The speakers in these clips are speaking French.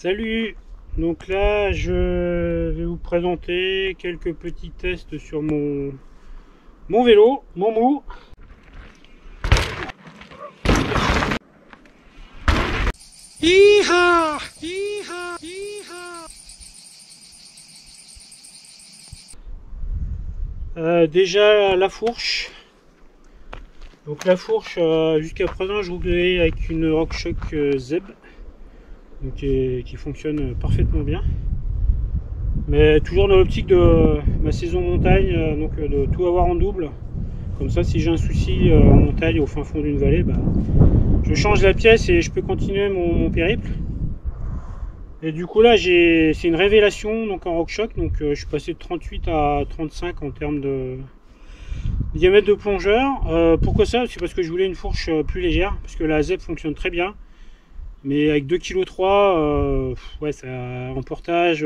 Salut! Donc là, je vais vous présenter quelques petits tests sur mon vélo, mon mou. Hi-ha! Hi-ha! Hi-ha! Déjà la fourche. Donc la fourche, jusqu'à présent, je roulais avec une RockShox Zeb. Donc, qui fonctionne parfaitement bien, mais toujours dans l'optique de ma saison montagne, donc de tout avoir en double, comme ça si j'ai un souci en montagne au fin fond d'une vallée, je change la pièce et je peux continuer mon périple. Et du coup là c'est une révélation donc en RockShox, donc je suis passé de 38 à 35 en termes de diamètre de plongeur. Pourquoi ça? C'est parce que je voulais une fourche plus légère, parce que la Zeb fonctionne très bien. Mais avec 2,3 kg, ouais, ça, en portage,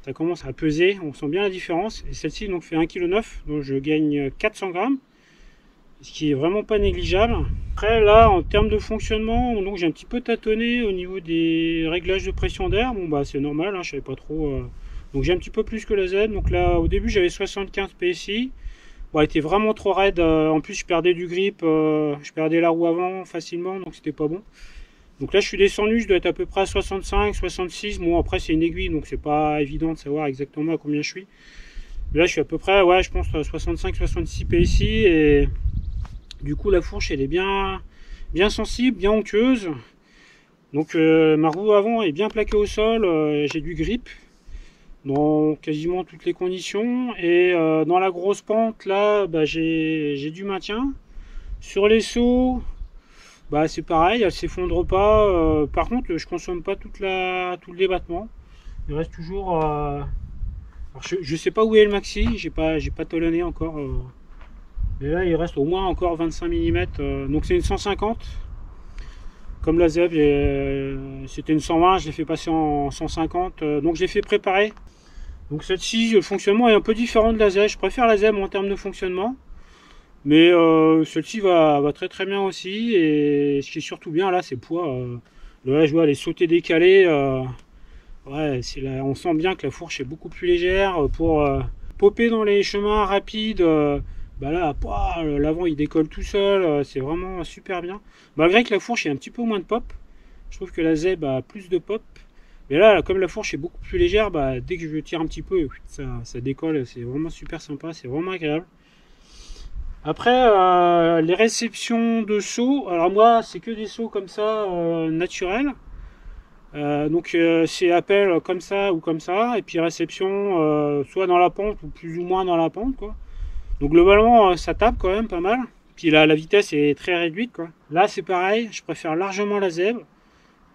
ça commence à peser, on sent bien la différence. Et celle-ci donc fait 1,9 kg, donc je gagne 400 grammes, ce qui est vraiment pas négligeable. Après là, en termes de fonctionnement, donc j'ai un petit peu tâtonné au niveau des réglages de pression d'air. Bon bah c'est normal, hein, je savais pas trop. Donc j'ai un petit peu plus que la Z. Donc là, au début j'avais 75 PSI. Bon, elle était vraiment trop raide. En plus je perdais du grip, je perdais la roue avant facilement, donc c'était pas bon. Donc là je suis descendu, je dois être à peu près à 65, 66. Bon après c'est une aiguille, donc c'est pas évident de savoir exactement à combien je suis. Mais là je suis à peu près, ouais, je pense à 65, 66 PSI. Et du coup la fourche elle est bien sensible, bien onctueuse. Donc ma roue avant est bien plaquée au sol, j'ai du grip dans quasiment toutes les conditions. Et dans la grosse pente là, j'ai du maintien. Sur les sauts, c'est pareil, elle s'effondre pas. Par contre, je consomme pas tout le débattement. Il reste toujours. Alors je sais pas où est le maxi, j'ai pas talonné encore. Mais là, il reste au moins encore 25 mm. Donc c'est une 150. Comme la Zeb, c'était une 120, je l'ai fait passer en 150. Donc je l'ai fait préparer. Donc celle-ci, le fonctionnement est un peu différent de la Zeb. Je préfère la Zeb en termes de fonctionnement. Mais celle-ci va très bien aussi. Et ce qui est surtout bien là, c'est le poids. Là je vois les sauter décalés. Ouais, on sent bien que la fourche est beaucoup plus légère. Pour popper dans les chemins rapides, là l'avant il décolle tout seul. C'est vraiment super bien. Malgré que la fourche ait un petit peu moins de pop. Je trouve que la Zeb a plus de pop. Mais là, comme la fourche est beaucoup plus légère, dès que je tire un petit peu, ça décolle. C'est vraiment super sympa, c'est vraiment agréable. Après, les réceptions de sauts, alors moi c'est que des sauts comme ça naturels. Donc c'est appel comme ça ou comme ça, et puis réception soit dans la pente ou plus ou moins dans la pente, quoi. Donc globalement ça tape quand même pas mal. Puis là la vitesse est très réduite, quoi. Là c'est pareil, je préfère largement la Zeb,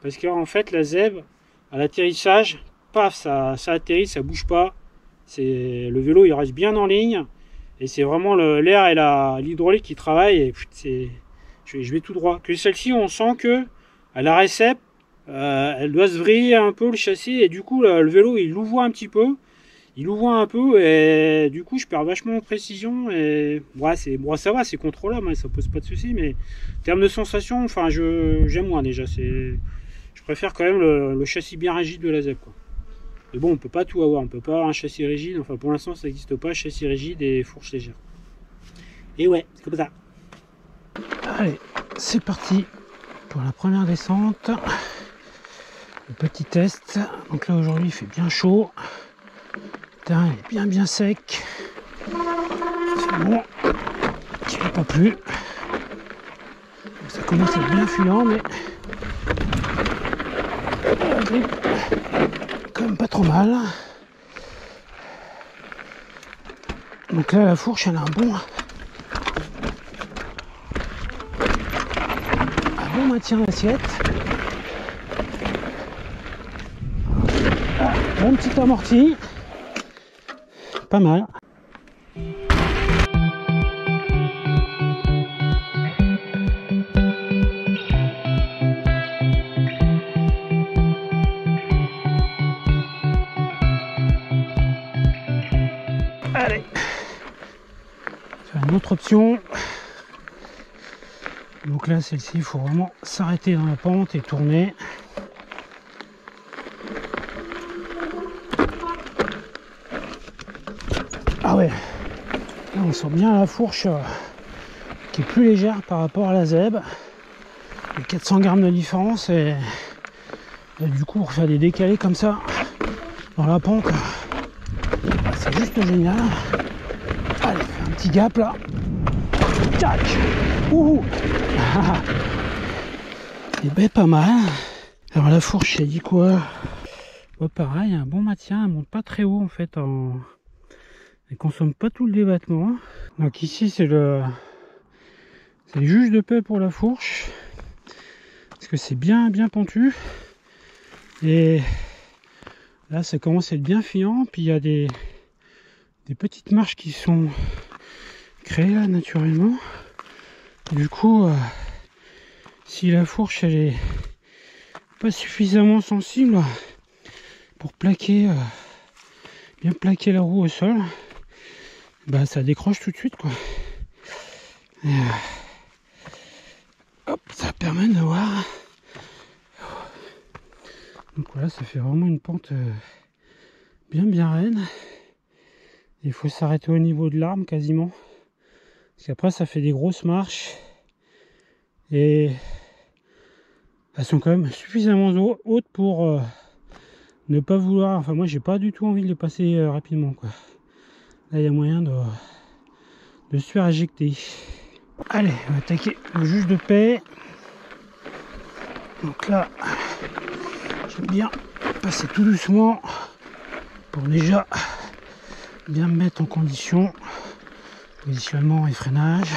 parce qu'en fait la Zeb à l'atterrissage, paf, ça atterrit, ça bouge pas. Le vélo il reste bien en ligne. Et c'est vraiment l'air et l'hydraulique qui travaillent, et je vais tout droit. Que celle-ci, on sent que à la récep, elle doit se vriller un peu le châssis, et du coup le vélo il louvoie un petit peu, et du coup je perds vachement en précision. Et ça va, c'est contrôlable, hein, ça pose pas de soucis. Mais en termes de sensation, enfin j'aime moins déjà. Je préfère quand même le châssis bien rigide de la Zeb, quoi. Mais bon, on peut pas tout avoir, on peut pas avoir un châssis rigide, enfin pour l'instant ça n'existe pas, châssis rigide et fourche légère. Et ouais, c'est comme ça. Allez, c'est parti pour la première descente. Le petit test. Donc là aujourd'hui il fait bien chaud. Le terrain est bien sec. C'est bon, il n'y a pas plu. Ça commence à être bien fuyant, mais la grippe quand même pas trop mal. Donc là la fourche elle a un bon maintien d'assiette. Bon petit amorti. Pas mal. Allez, faire une autre option. Donc là, celle-ci, il faut vraiment s'arrêter dans la pente et tourner. ouais, là on sent bien la fourche qui est plus légère par rapport à la Zeb. 400 grammes de différence et du coup pour faire des décalés comme ça dans la pente, c'est juste génial. Allez, un petit gap là. Tac. Ouh. Et ben pas mal. Alors la fourche, elle dit quoi? Ouais, pareil, un bon maintien, elle monte pas très haut en fait. Elle consomme pas tout le débattement. Donc ici c'est le juge de paix pour la fourche. Parce que c'est bien pentu. Et là ça commence à être bien filant. Puis il y a des petites marches qui sont créées là naturellement. Du coup, si la fourche elle est pas suffisamment sensible pour plaquer, bien plaquer la roue au sol, bah ça décroche tout de suite quoi. Et, hop, ça permet d'avoir. Donc voilà, ça fait vraiment une pente bien raide. Il faut s'arrêter au niveau de l'arme quasiment. Parce qu'après ça fait des grosses marches. Et elles sont quand même suffisamment hautes pour ne pas vouloir. Enfin moi j'ai pas du tout envie de les passer rapidement quoi. Là il y a moyen de se faire éjecter. Allez, on va attaquer le juge de paix. Donc là, j'aime bien passer tout doucement pour déjà bien me mettre en condition. Positionnement et freinage.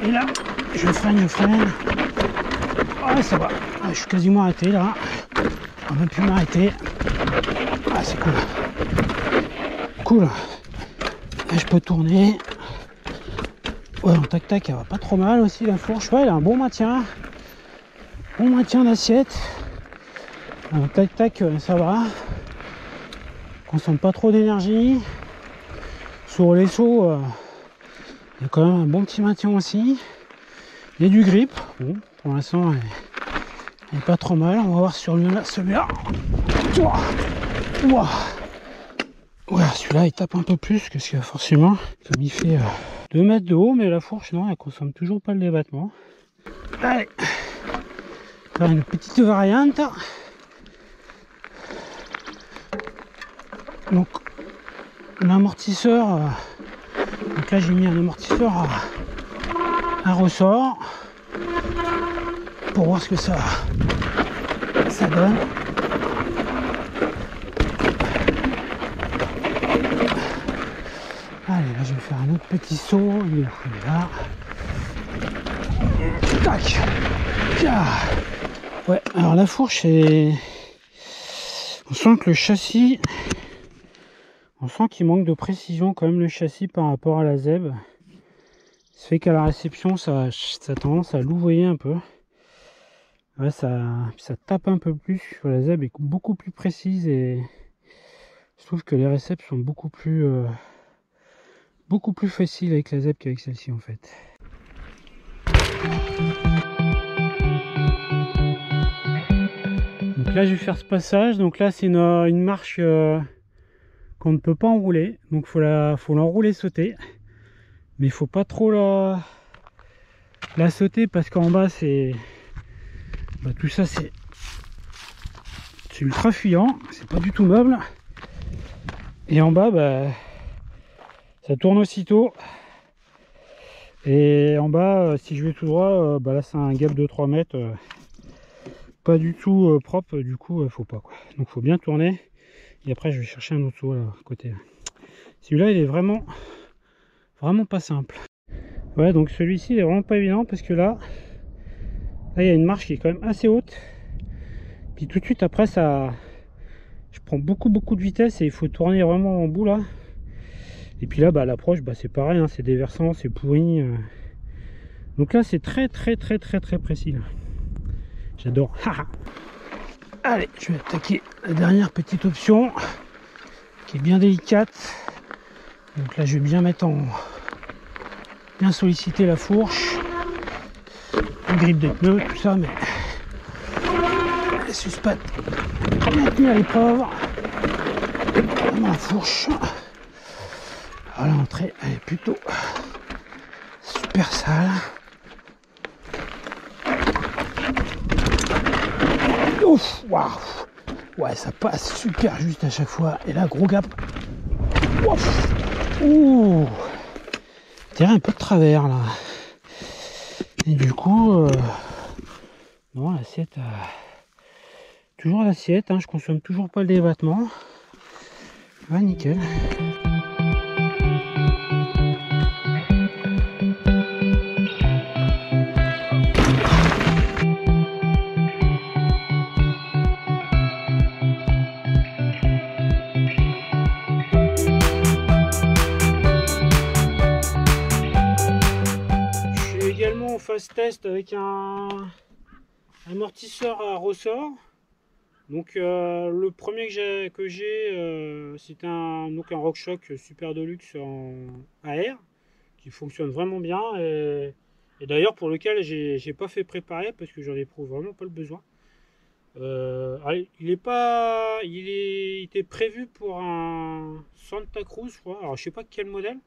Et là, je freine. Ah, ça va. Ah, je suis quasiment arrêté là. On va même plus m'arrêter. Ah, c'est cool. Cool. Là, je peux tourner. Ouais, en tac-tac, elle va pas trop mal aussi la fourche. Ouais, elle a un bon maintien. Bon maintien d'assiette. En tac-tac, ça va. Consomme pas trop d'énergie. Sur les sauts, il y a quand même un bon petit maintien aussi. Il y a du grip. Bon, pour l'instant, elle est pas trop mal. On va voir sur celui-là. Ouais, celui-là, il tape un peu plus que ce qu'il y a forcément. Comme il fait 2 mètres de haut, mais la fourche, non, elle consomme toujours pas le débattement. Allez, faire une petite variante. Donc, l'amortisseur, donc là j'ai mis un amortisseur à ressort pour voir ce que ça donne. Allez, là je vais faire un autre petit saut. Il est là. Tac. Ouais, alors la fourche est... On sent que le châssis... On sent qu'il manque de précision quand même le châssis par rapport à la Zeb. Ça fait qu'à la réception ça a tendance à louvoyer un peu. Ouais, ça tape un peu plus. La Zeb est beaucoup plus précise et je trouve que les récepts sont beaucoup plus faciles avec la Zeb qu'avec celle-ci en fait. Donc là je vais faire ce passage. Donc là c'est une marche qu'on ne peut pas enrouler, donc faut l'enrouler sauter, mais il faut pas trop la sauter parce qu'en bas c'est tout ça c'est ultra fuyant, c'est pas du tout meuble, et en bas ça tourne aussitôt, et en bas si je vais tout droit là c'est un gap de 3 mètres pas du tout propre, du coup faut pas quoi, donc faut bien tourner. Et après je vais chercher un autre saut là à côté. Celui-là il est vraiment pas simple. Ouais, donc celui-ci il est vraiment pas évident parce que là il y a une marche qui est quand même assez haute. Puis tout de suite après ça, je prends beaucoup de vitesse et il faut tourner vraiment en bout là. Et puis là l'approche c'est pareil, hein, c'est des versants, c'est pourri. Donc là c'est très précis là. J'adore. Allez, je vais attaquer la dernière petite option qui est bien délicate. Donc là je vais bien bien solliciter la fourche, le grip des pneus, tout ça, mais les suspensions bien tenir l'épreuve. La fourche. Alors, l'entrée elle est plutôt super sale. Ouf, waouh. Ouais, ça passe super juste à chaque fois. Et là, gros gap. Ouf. Ouh. Tiens, un peu de travers là. Et du coup, bon, l'assiette, toujours l'assiette, hein, je consomme toujours pas le débattement. Ouais, nickel. Phase test avec un amortisseur à ressort. Donc le premier que j'ai c'est un RockShox Super Deluxe en AR qui fonctionne vraiment bien et d'ailleurs pour lequel j'ai pas fait préparer parce que j'en éprouve vraiment pas le besoin. Il était prévu pour un Santa Cruz, je crois. Alors je sais pas quel modèle.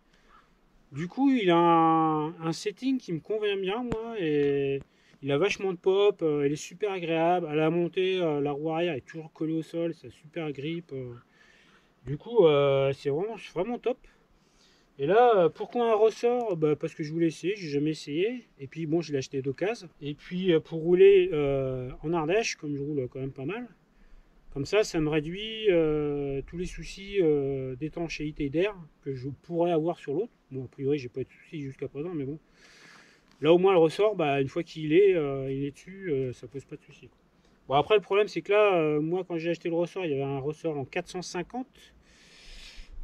Du coup, il a un setting qui me convient bien, moi, et il a vachement de pop, il est super agréable. À la montée, la roue arrière est toujours collée au sol, ça super grippe. Du coup, c'est vraiment top. Et là, pourquoi un ressort? Parce que je voulais essayer, j'ai jamais essayé. Et puis bon, je l'ai acheté d'occasion. Et puis pour rouler en Ardèche, comme je roule quand même pas mal, comme ça me réduit tous les soucis d'étanchéité d'air que je pourrais avoir sur l'autre. Bon, a priori, j'ai pas eu de soucis jusqu'à présent, mais bon. Là, au moins, le ressort, une fois qu'il est dessus, ça pose pas de soucis. Bon, après, le problème, c'est que là, moi, quand j'ai acheté le ressort, il y avait un ressort en 450.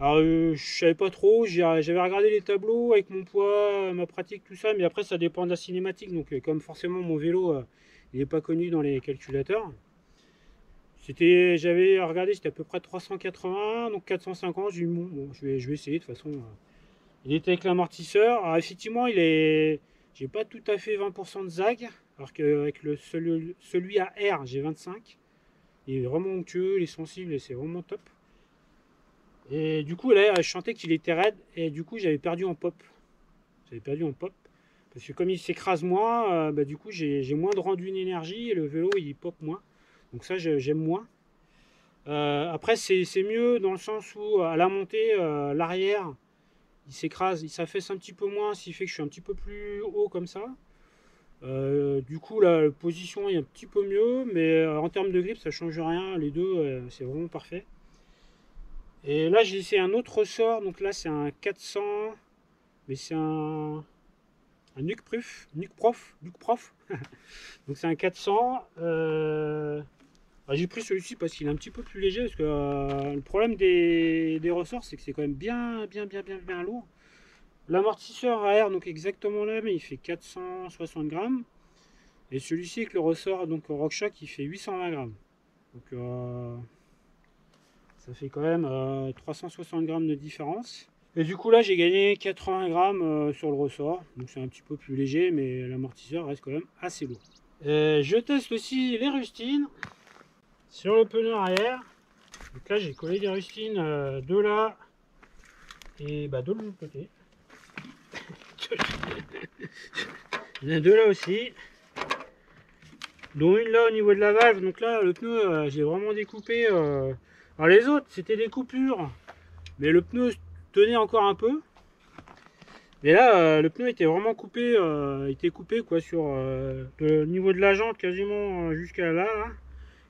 Alors, je savais pas trop. J'avais regardé les tableaux avec mon poids, ma pratique, tout ça, mais après, ça dépend de la cinématique. Donc, comme forcément, mon vélo, il n'est pas connu dans les calculateurs. J'avais regardé, c'était à peu près 380, donc 450. J'ai dit bon, je vais essayer de toute façon. Il était avec l'amortisseur. Alors effectivement, j'ai pas tout à fait 20% de zag, alors qu'avec celui à R, j'ai 25. Il est vraiment onctueux, il est sensible et c'est vraiment top. Et du coup, là, je sentais qu'il était raide et du coup, j'avais perdu en pop. Parce que comme il s'écrase moins, du coup, j'ai moins de rendu d'énergie et le vélo, il pop moins. Donc ça, j'aime moins. Après, c'est mieux dans le sens où à la montée, l'arrière, il s'écrase, il s'affaisse un petit peu moins, ce qui fait que je suis un petit peu plus haut comme ça. Du coup, la position est un petit peu mieux, mais en termes de grip, ça change rien. Les deux, c'est vraiment parfait. Et là, j'ai essayé un autre ressort. Donc là, c'est un 400, mais c'est un Nuke Prof. Donc c'est un 400. J'ai pris celui-ci parce qu'il est un petit peu plus léger, parce que le problème des ressorts, c'est que c'est quand même bien lourd. L'amortisseur à air, donc exactement le même, il fait 460 grammes. Et celui-ci avec le ressort, donc RockShox, il fait 820 grammes. Donc ça fait quand même 360 grammes de différence. Et du coup là, j'ai gagné 80 grammes sur le ressort. Donc c'est un petit peu plus léger, mais l'amortisseur reste quand même assez lourd. Je teste aussi les rustines sur le pneu arrière. Donc là, j'ai collé des rustines deux là et de l'autre côté. Il y en a deux là aussi, dont une là au niveau de la valve. Donc là, le pneu, j'ai vraiment découpé. Alors les autres, c'était des coupures, mais le pneu tenait encore un peu. Et là, le pneu était vraiment coupé. Il était coupé quoi sur le niveau de la jante quasiment jusqu'à là.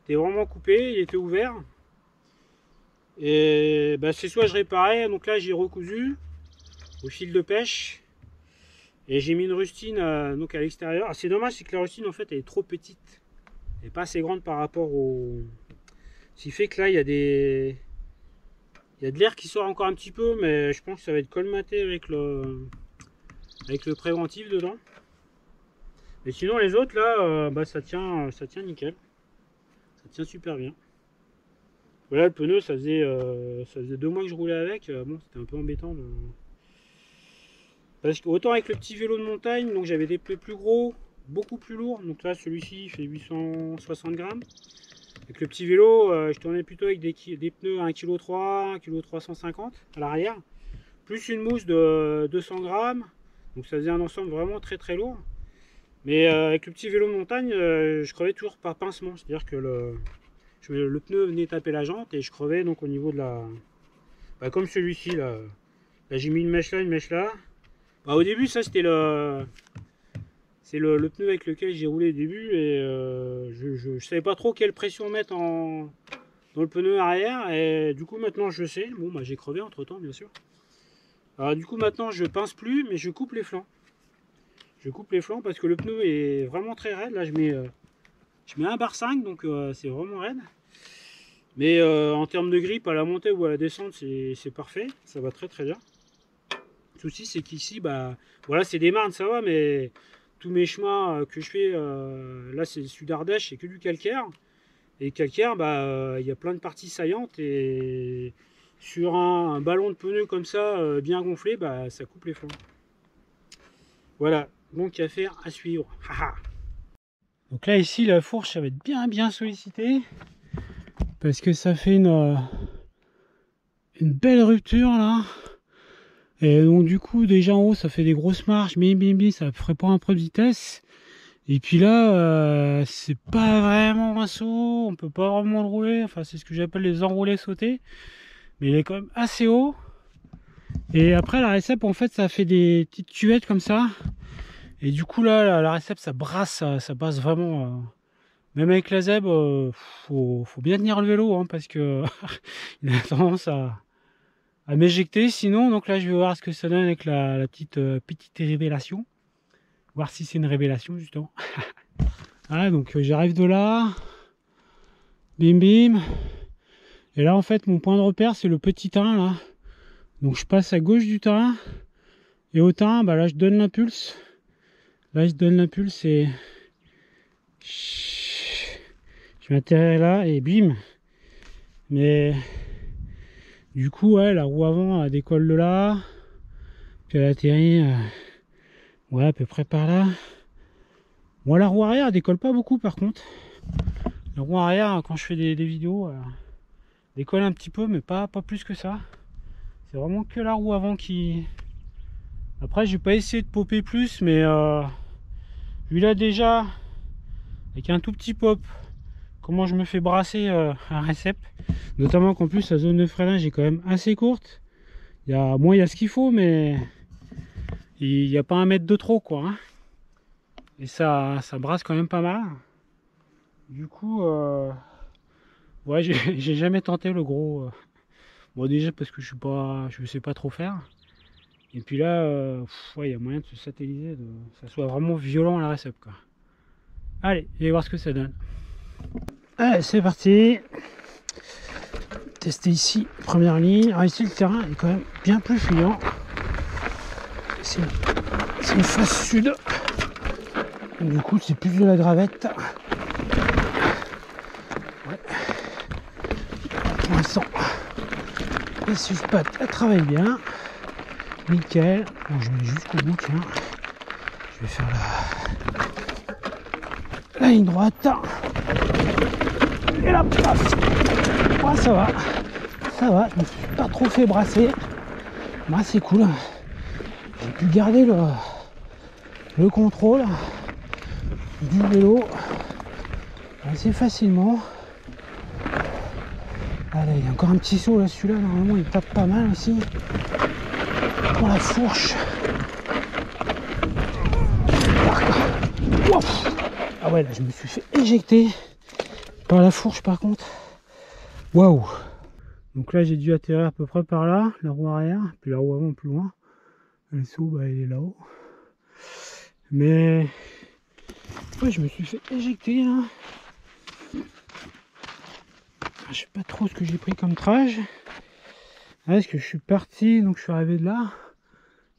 Il était vraiment coupé, il était ouvert. Et c'est soit je réparais, donc là j'ai recousu au fil de pêche. Et j'ai mis une rustine donc à l'extérieur. C'est dommage, c'est que la rustine en fait elle est trop petite. Elle n'est pas assez grande par rapport au... Ce qui fait que là il y a de l'air qui sort encore un petit peu, mais je pense que ça va être colmaté avec le préventif dedans. Et sinon les autres là, ça tient nickel. Ça tient super bien. Voilà, le pneu, ça faisait 2 mois que je roulais avec. Bon, c'était un peu embêtant de... Parce que autant avec le petit vélo de montagne, donc j'avais des pneus plus gros, beaucoup plus lourds. Donc là, celui-ci il fait 860 grammes. Avec le petit vélo, je tournais plutôt avec des pneus 1,3 kg, 1,350 kg à l'arrière. plus une mousse de 200 grammes. Donc ça faisait un ensemble vraiment très lourd. Mais avec le petit vélo montagne, je crevais toujours par pincement. C'est-à-dire que le pneu venait taper la jante et je crevais donc au niveau de la... Bah, comme celui-ci là. Là j'ai mis une mèche là. Bah, au début ça c'était c'est le pneu avec lequel j'ai roulé au début et je savais pas trop quelle pression mettre dans le pneu arrière et du coup maintenant je sais. Bon bah j'ai crevé entre temps bien sûr. Alors du coup maintenant je pince plus mais je coupe les flancs. Je coupe les flancs parce que le pneu est vraiment très raide. Là je mets 1 bar 5 donc c'est vraiment raide. Mais en termes de grippe à la montée ou à la descente c'est parfait. Ça va très bien. Le souci c'est qu'ici bah voilà c'est des marnes ça va mais tous mes chemins que je fais là c'est le sud Ardèche c'est que du calcaire. Et calcaire bah il y a plein de parties saillantes et sur un ballon de pneu comme ça bien gonflé bah ça coupe les flancs. Voilà. Donc affaire à suivre. Donc là ici la fourche ça va être bien sollicitée parce que ça fait une belle rupture là et donc du coup déjà en haut ça fait des grosses marches bim ça ferait pas un peu de vitesse et puis là c'est pas vraiment un saut, on peut pas vraiment le rouler, enfin c'est ce que j'appelle les enroulés sautés mais il est quand même assez haut et après la récep en fait ça fait des petites cuvettes comme ça. Et du coup là, la récep ça brasse, ça passe vraiment. Même avec la zeb, faut bien tenir le vélo hein, parce que il a tendance à m'éjecter. Sinon, donc là je vais voir ce que ça donne avec la petite révélation. Voir si c'est une révélation justement. Voilà, donc j'arrive de là. Bim. Et là en fait mon point de repère c'est le petit terrain là. Donc je passe à gauche du terrain. Et au terrain, bah là je donne l'impulse. Là je donne l'impulse et je vais atterrir là et bim. Mais du coup ouais la roue avant elle décolle de là. Puis elle atterrit ouais à peu près par là. Bon la roue arrière elle décolle pas beaucoup par contre. La roue arrière quand je fais des vidéos décolle un petit peu mais pas plus que ça. C'est vraiment que la roue avant qui... Après je vais pas essayer de popper plus mais vu là déjà avec un tout petit pop comment je me fais brasser un récep, notamment qu'en plus la zone de freinage est quand même assez courte. Il y a ce qu'il faut mais il n'y a pas 1 mètre de trop quoi hein. Et ça brasse quand même pas mal. Du coup ouais j'ai jamais tenté le gros bon déjà parce que je sais pas trop faire. Et puis là ouais, il y a moyen de se satelliser, ça soit vraiment violent à la récep quoi. Allez, je vais voir ce que ça donne. Allez, c'est parti. Tester ici, première ligne. Alors ici le terrain est quand même bien plus fuyant. C'est une face sud. Du coup c'est plus de la gravette. Ouais. Pour l'instant, la suspate elle travaille bien. Nickel. Bon, je vais jusqu'au bout, tiens. Je vais faire la ligne droite. Et là, paf. Ouais, ça va. Je me suis pas trop fait brasser. Bah, c'est cool. J'ai pu garder le contrôle du vélo assez facilement. Allez, il y a encore un petit saut là, celui-là. Normalement, il tape pas mal aussi. Pour la fourche. Ah ouais, là je me suis fait éjecter par la fourche par contre. Waouh. Donc là j'ai dû atterrir à peu près par là, la roue arrière, puis la roue avant plus loin. Le saut bah il est là-haut. Mais ouais, je me suis fait éjecter là. Je sais pas trop ce que j'ai pris comme trage. Est-ce que je suis parti, donc je suis arrivé de là,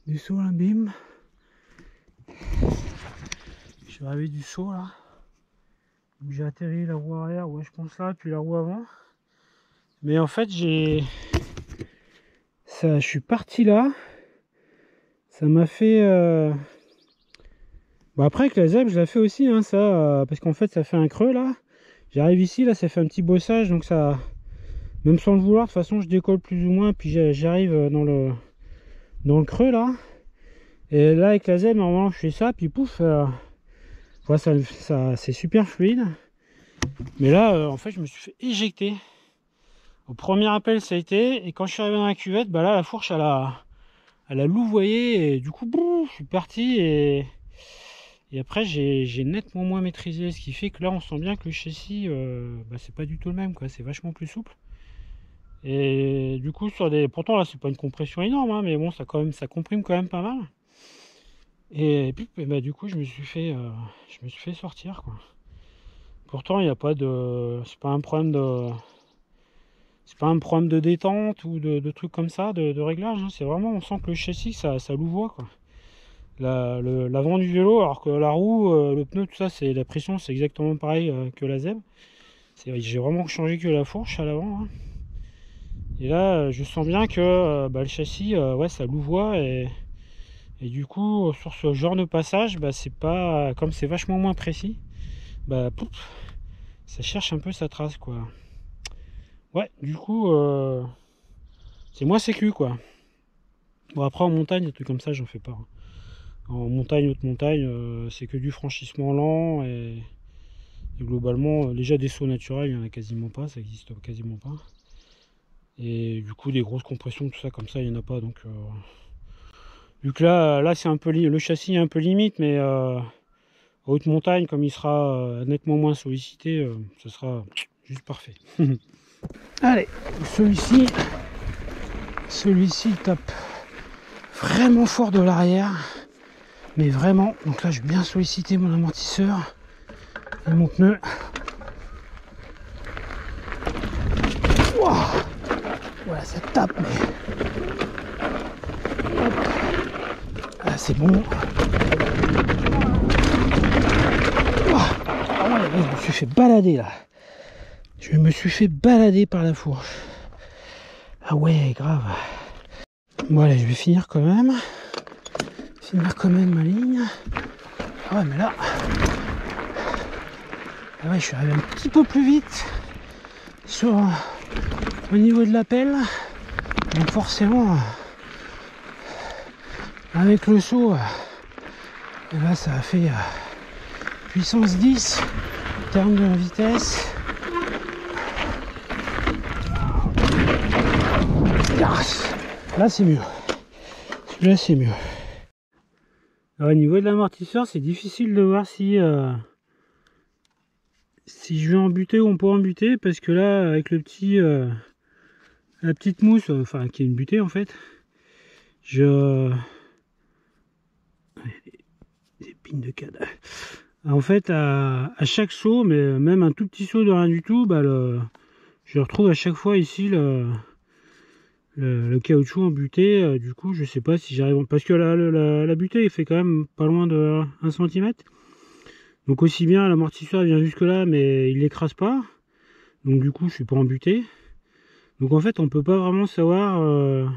du saut là, bim. Je suis arrivé du saut là, donc j'ai atterri la roue arrière, ouais je pense là, puis la roue avant. Mais en fait je suis parti là, ça m'a fait... Bon après avec la zeb je l'ai fait aussi, hein, ça, parce qu'en fait ça fait un creux là. J'arrive ici, là ça fait un petit bossage, donc ça... Même sans le vouloir, de toute façon je décolle plus ou moins, puis j'arrive dans dans le creux là. Et là avec la Z, normalement je fais ça, puis pouf, ouais, ça c'est super fluide. Mais là, en fait, je me suis fait éjecter. Au premier appel, ça a été, et quand je suis arrivé dans la cuvette, bah là, la fourche, elle a louvoyé, et du coup, boum, je suis parti, et après, j'ai nettement moins maîtrisé, ce qui fait que là, on sent bien que le châssis, bah, c'est pas du tout le même, quoi, c'est vachement plus souple. Et du coup, pourtant, là, c'est pas une compression énorme, hein, mais bon, ça comprime quand même pas mal. Et puis, bah, du coup, je me suis fait sortir, quoi. Pourtant, il n'y a pas de... C'est pas un problème de détente ou de trucs comme ça, de réglage. Hein. C'est vraiment, on sent que le châssis, ça louvoie, quoi. L'avant du vélo, alors que la roue, le pneu, tout ça, la pression, c'est exactement pareil que la ZEB. J'ai vraiment changé que la fourche à l'avant. Hein. Et là, je sens bien que bah, le châssis, ouais, ça louvoie. Et du coup, sur ce genre de passage, bah, c'est pas... Comme c'est vachement moins précis, bah, pouf, ça cherche un peu sa trace, quoi. Ouais, du coup, c'est moins sécu, quoi. Bon, après, en montagne, des trucs comme ça, j'en fais pas. En montagne, haute montagne, c'est que du franchissement lent. Et globalement, déjà des sauts naturels, il n'y en a quasiment pas. Ça existe quasiment pas. Et du coup, des grosses compressions, tout ça, comme ça, il n'y en a pas. Donc, vu que là c'est un peu le châssis est un peu limite, mais haute montagne, comme il sera nettement moins sollicité, ce sera juste parfait. Allez, celui-ci tape vraiment fort de l'arrière, mais vraiment. Donc là, je vais bien solliciter mon amortisseur et mon pneu. Wow, voilà, ça tape, mais hop. Ah, c'est bon. Ah ouais, je me suis fait balader là. Je me suis fait balader par la fourche. Ah ouais, grave. Bon allez, je vais finir quand même ma ligne. Ah ouais, mais là, ah ouais, je suis arrivé un petit peu plus vite au niveau de la pelle. Donc forcément, avec le saut, et là ça a fait puissance 10 en termes de vitesse. Là c'est mieux. Celui-là c'est mieux. Alors, au niveau de l'amortisseur, c'est difficile de voir si je vais en buter ou on peut en buter, parce que là, avec la petite mousse, enfin qui est une butée en fait, des pines de cadre. En fait, à chaque saut, mais même un tout petit saut de rien du tout, bah je retrouve à chaque fois ici le caoutchouc en butée. Du coup, je sais pas si j'arrive, parce que la butée il fait quand même pas loin de 1 cm. Donc aussi bien l'amortisseur vient jusque là, mais il l'écrase pas. Donc du coup, je suis pas embuté. Donc en fait, on peut pas vraiment savoir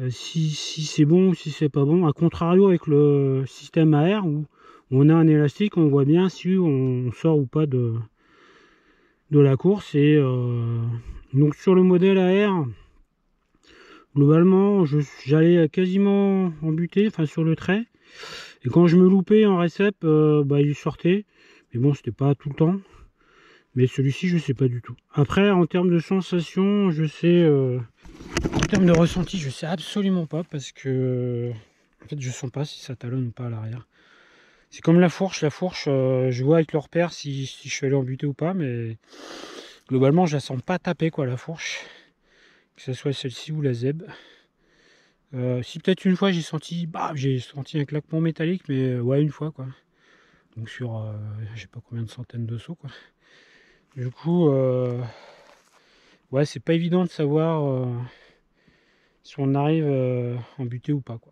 si c'est bon ou si c'est pas bon. A contrario avec le système à air où on a un élastique, on voit bien si on sort ou pas de la course. Et donc sur le modèle à air, globalement, j'allais quasiment embuté, enfin sur le trait. Et quand je me loupais en récep, bah, il sortait. Mais bon, c'était pas tout le temps. Mais celui-ci, je sais pas du tout. Après, en termes de sensation, je sais... en termes de ressenti, je sais absolument pas. Parce que... En fait, je sens pas si ça talonne ou pas à l'arrière. C'est comme la fourche. La fourche, je vois avec le repère si je suis allé en butée ou pas. Mais globalement, je la sens pas taper, quoi, la fourche. Que ce soit celle-ci ou la ZEB. Si peut-être une fois j'ai senti un claquement métallique, mais ouais, une fois, quoi. Donc sur je sais pas combien de centaines de sauts, quoi. Du coup ouais, c'est pas évident de savoir si on arrive en butée ou pas, quoi.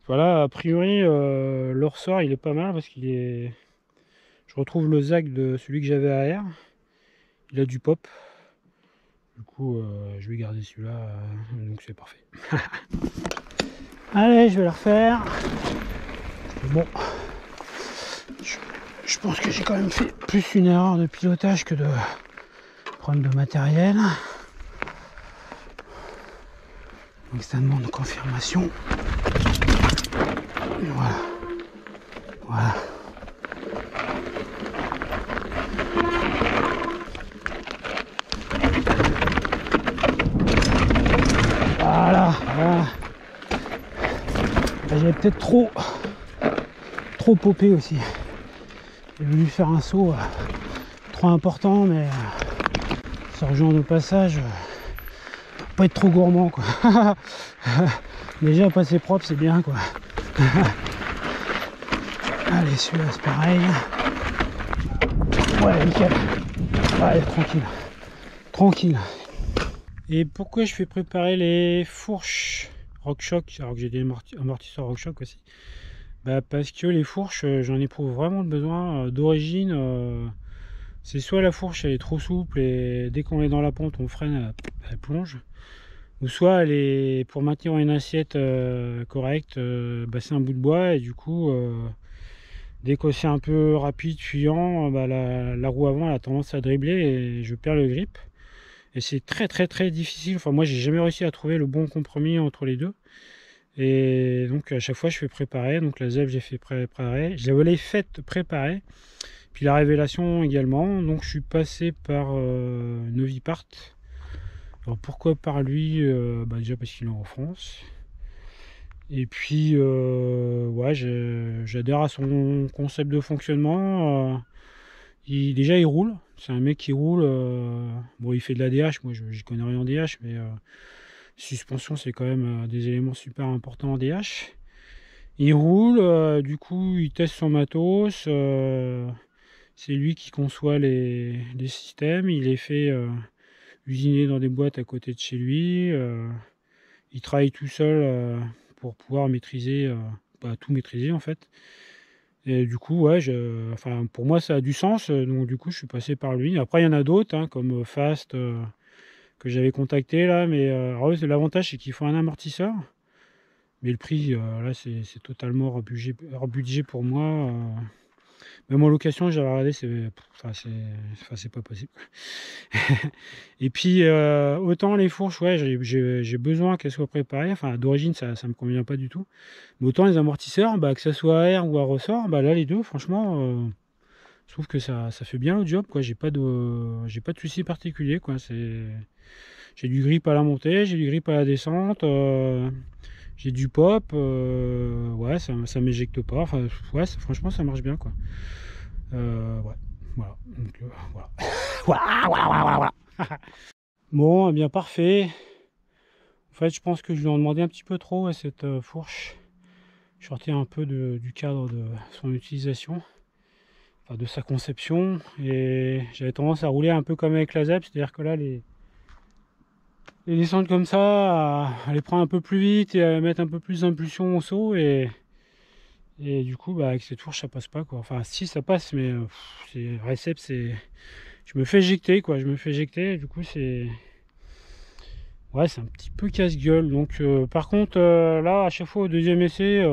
Voilà, a priori le ressort il est pas mal, parce qu'il est, je retrouve le zag de celui que j'avais à air. Il a du pop. Du coup, je vais garder celui-là, donc c'est parfait. Allez, je vais le refaire. Bon, je pense que j'ai quand même fait plus une erreur de pilotage que de problème de matériel. Donc ça demande confirmation. Voilà. Voilà. Voilà. Voilà. J'avais peut-être trop popé aussi. J'ai voulu faire un saut trop important, mais ce genre de passage, pas être trop gourmand quoi. Déjà passer propre c'est bien quoi. Allez, celui-là c'est pareil. Ouais, nickel. Allez, tranquille. Tranquille. Et pourquoi je fais préparer les fourches RockShox alors que j'ai des amortisseurs RockShox aussi? Bah parce que les fourches, j'en éprouve vraiment le besoin. D'origine, c'est soit la fourche elle est trop souple et dès qu'on est dans la pente on freine, elle plonge. Ou soit elle est, pour maintenir une assiette correcte, bah, c'est un bout de bois et du coup dès que c'est un peu rapide, fuyant, bah, la roue avant elle a tendance à dribbler et je perds le grip. Et c'est très difficile, enfin moi j'ai jamais réussi à trouver le bon compromis entre les deux. Et donc à chaque fois je fais préparer, donc la zèbre j'ai fait préparer, je l'avais faite préparer, puis la révélation également, donc je suis passé par Novipart. Alors pourquoi par lui? Bah déjà parce qu'il est en France, et puis ouais, j'adhère à son concept de fonctionnement. Déjà il roule, c'est un mec qui roule, bon il fait de la DH, moi je connais rien en DH, mais suspension c'est quand même des éléments super importants en DH. Il roule, du coup il teste son matos, c'est lui qui conçoit les systèmes, il les fait usiner dans des boîtes à côté de chez lui, il travaille tout seul pour pouvoir maîtriser, pas tout maîtriser en fait. Et du coup ouais, enfin, pour moi ça a du sens, donc du coup je suis passé par lui. Après il y en a d'autres hein, comme Fast, que j'avais contacté là, mais l'avantage c'est qu'il faut un amortisseur, mais le prix là c'est totalement hors budget pour moi. Même en location j'avais regardé, c'est pas possible. Et puis autant les fourches, ouais, j'ai besoin qu'elles soient préparées, enfin d'origine ça me convient pas du tout, mais autant les amortisseurs, bah, que ça soit à air ou à ressort, bah là les deux franchement je trouve que ça fait bien le job quoi. J'ai pas de souci particulier quoi. J'ai du grip à la montée, j'ai du grip à la descente, j'ai du pop, ouais, ça m'éjecte pas, enfin ouais, franchement ça marche bien quoi. Ouais, voilà. Donc, voilà. Bon, eh bien parfait. En fait, je pense que je lui en demandais un petit peu trop à cette fourche. Je sortais un peu du cadre de son utilisation, enfin de sa conception, et j'avais tendance à rouler un peu comme avec la ZEP, c'est-à-dire que là les descentes comme ça, elle les prend un peu plus vite et à mettre un peu plus d'impulsion au saut, et du coup bah, avec cette fourche ça passe pas quoi. Enfin si ça passe, mais c'est récep, c'est je me fais éjecter quoi, du coup c'est ouais, c'est un petit peu casse-gueule. Donc par contre là à chaque fois au deuxième essai,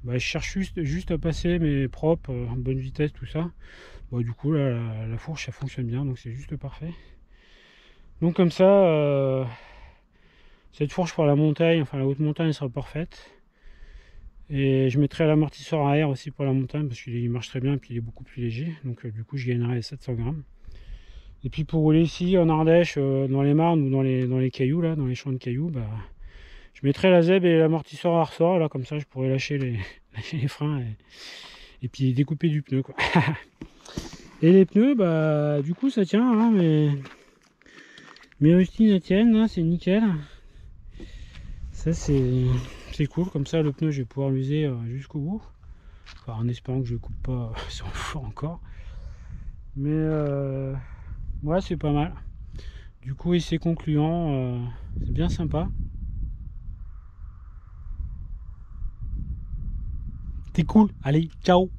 bah, je cherche juste à passer mais propre, en bonne vitesse, tout ça. Bon, du coup là la fourche ça fonctionne bien, donc c'est juste parfait. Donc comme ça cette fourche pour la montagne, enfin la haute montagne sera parfaite. Et je mettrai l'amortisseur à air aussi pour la montagne parce qu'il marche très bien et puis il est beaucoup plus léger. Donc du coup je gagnerai 700 grammes. Et puis pour rouler ici en Ardèche, dans les marnes ou dans les cailloux, là, dans les champs de cailloux, bah, je mettrai la ZEB et l'amortisseur à ressort. Là comme ça je pourrais lâcher les freins et puis découper du pneu quoi. Et les pneus, bah du coup ça tient, hein, mes rustines tiennent, hein, c'est nickel. Ça c'est cool, comme ça le pneu je vais pouvoir l'user jusqu'au bout, enfin, en espérant que je ne coupe pas sur le fort encore, mais ouais c'est pas mal. Du coup c'est concluant, c'est bien sympa. T'es cool, allez ciao.